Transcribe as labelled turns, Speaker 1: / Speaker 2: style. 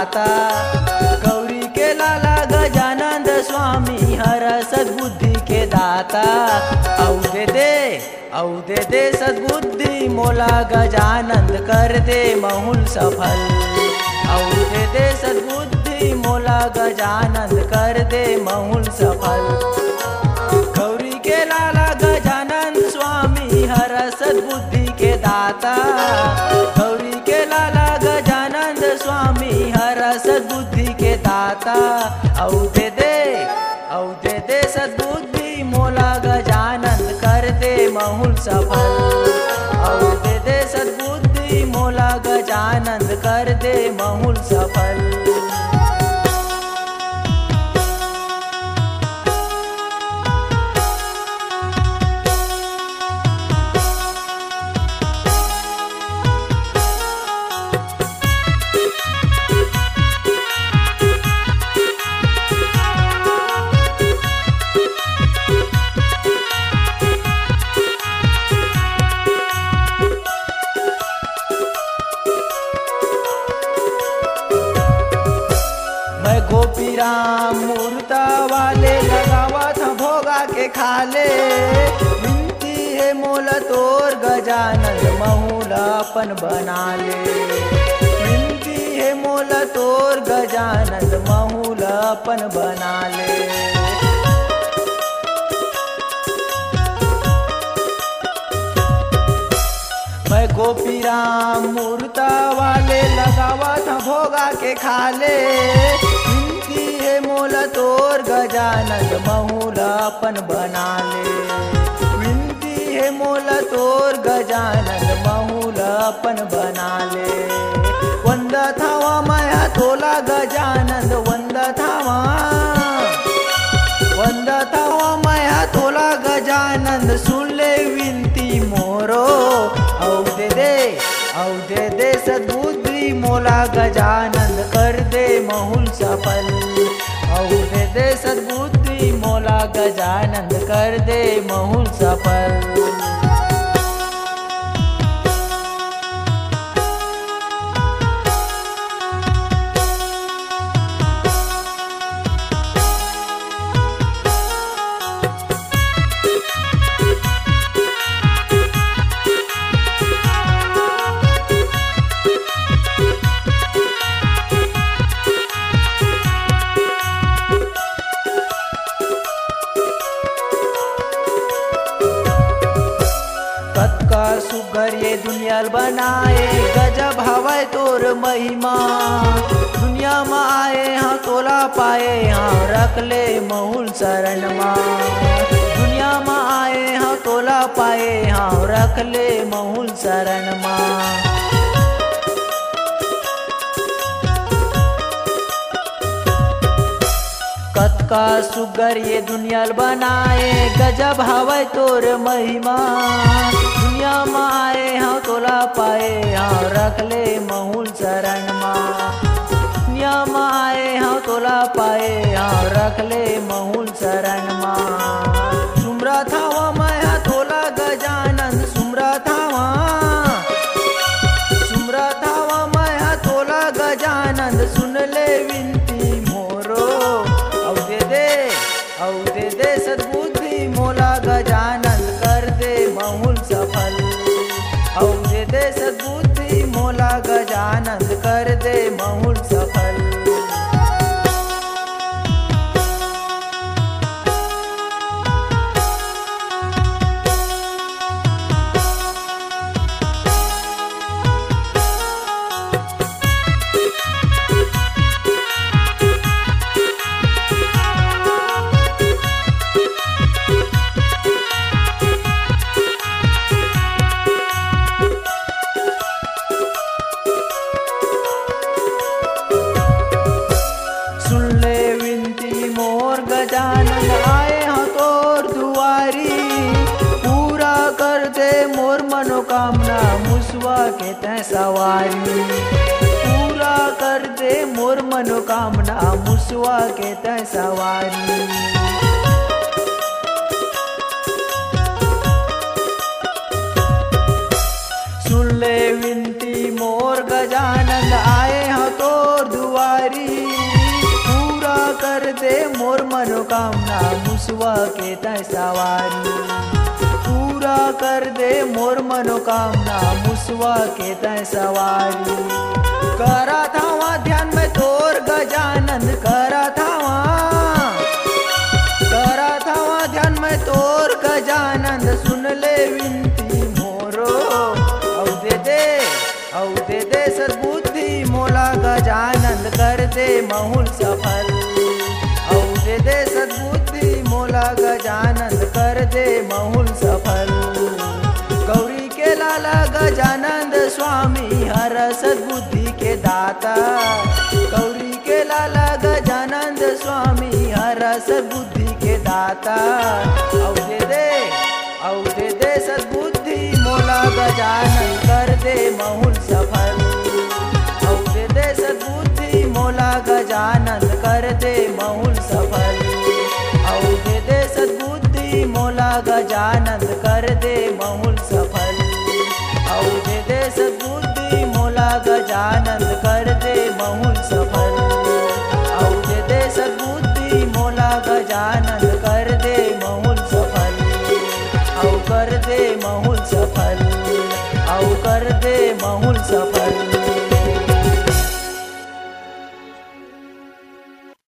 Speaker 1: दाता। गौरी के लाला गजानंद स्वामी हर सद्बुद्धि के दाता। औ दे दे सद्बुद्धि मोला गजानंद कर दे महुल सफल। औ दे सद्बुद्धि मोला गजानंद कर दे महुल सफल। गौरी के लाला गजानंद स्वामी हर सद्बुद्धि के दाता। गौरी के लाला गजानंद स्वामी हर सद्बुद्धि के दाता। औ दे दे सद्बुद्धि मोला गजानंद कर दे महुल सफल। औ दे दे सद्बुद्धि मोला गजानंद कर दे महुल सफल। गोपी राम मूर्ता वाले लगावा था भोगा के खाले। विनती है मोल तोर गजानंद महुल अपन बना ले। विनती है मोल तोर गजानंद महुल अपन बना ले। मैं गोपी राम मूर्ता वाले लगावा था भोगा के खाले। विनती है मोल तोर गजानंद महुल अपन बना ले। विनती है मोल तोर गजानंद महुल अपन बना ले। वंद थावा माया तोला गजानंद वंद थावा माया तोला गजानंद सुन ले विनती मोरो। औ दे सद्बुद्धि मोला गजानंद कर दे महुल सफल। औ दे सद्बुद्धि मोला गजानंद कर दे महुल सफल। का सुगर ये दुनिया बनाए गजब हवाए तोर महिमा। दुनिया में आए हाँ तोला पाए हाँ रख ले महुल शरण मा। दुनिया में आए हाँ तोला पाए हाँ रख ले महुल शरण मा। कतका सुगर ये दुनिया बनाए गजब हवाए तोर महिमा। दुनिया में आए हाँ तोला पाए हाँ रख ले महुल शरण मा। दुनिया में आए हाँ तोला पाए हाँ रख ले महुल शरण मा। सुमरा थावा माया तोला गजानंद सुमरा थावा माया तोला गजानंद सुन ले विनती मोरो। औ दे सद्बुद्धि मोला गजानंद कर दे महुल सफल। औ दे सद्बुद्धि मोला गजानंद कर दे महुल सफल। गजानंद आए हाँ तोर दुआरी। पूरा कर दे मोर मनोकामना मुसवा के तै सवारी। पूरा कर दे मोर मनोकामना मुसवा के तै सवारी। सुन ले विनती मोर गजानंद आए हाँ तोर दुआरी। मनोकामना मुसवा के तय सवारी पूरा कर दे मोर मनोकामना मुसवा के तय सवारी करा थावा ध्यान में तोर गजानंद करा थावा ध्यान में तोर गजानंद सुन ले विनती मोरो औ दे दे सद्बुद्धि मोला गजानंद कर दे महुल सफल औ दे सद्बुद्धि मोला गजानंद कर दे महुल सफल गौरी के लाला गजानंद स्वामी हर सद्बुद्धि के दाता गौरी के लाला गजानंद स्वामी हर सद्बुद्धि के दाता औ दे दे सद्बुद्धि मोला गजानंद कर दे महुल सफल औ दे सद्बुद्धि मोला गजानंद कर दे महुल सफल औ दे सद्बुद्धि मोला गजानंद कर